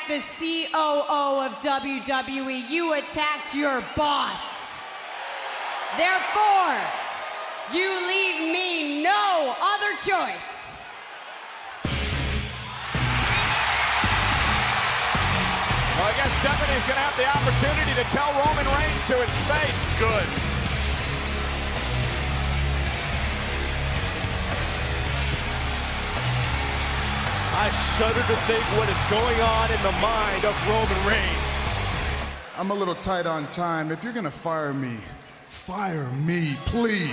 the COO of WWE. You attacked your boss. Therefore, you leave me no other choice. Well, I guess Stephanie's going to have the opportunity to tell Roman Reigns to his face. Good. I shudder to think what is going on in the mind of Roman Reigns. I'm a little tight on time. If you're gonna fire me, please.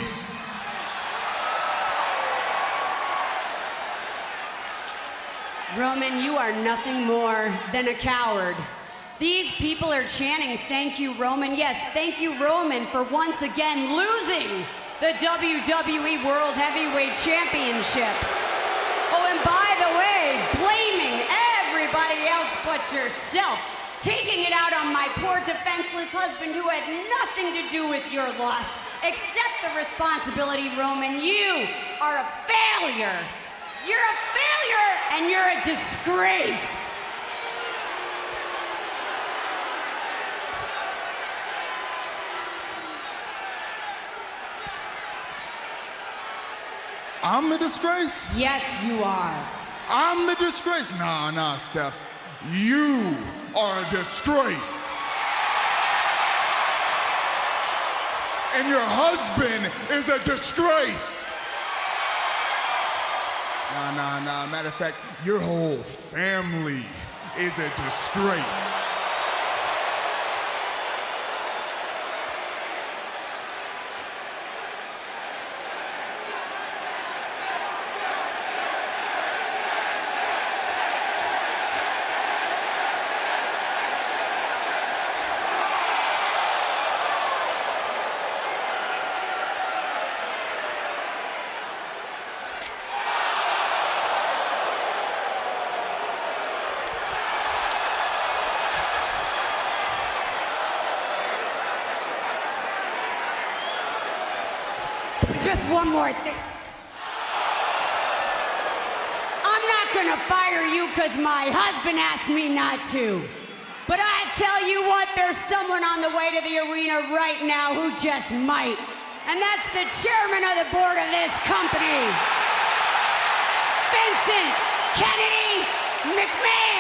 Roman, you are nothing more than a coward. These people are chanting, thank you, Roman. Yes, thank you, Roman, for once again losing the WWE World Heavyweight Championship. Oh, and by the way, blaming everybody else but yourself, taking it out on my poor defenseless husband who had nothing to do with your loss. Accept the responsibility, Roman. You are a failure. You're a failure and you're a disgrace. I'm the disgrace? Yes, you are. I'm the disgrace? Nah, Steph. You are a disgrace. And your husband is a disgrace. Nah. Matter of fact, your whole family is a disgrace. Just one more thing. I'm not gonna fire you because my husband asked me not to. But I tell you what, there's someone on the way to the arena right now who just might. And that's the chairman of the board of this company, Vincent Kennedy McMahon.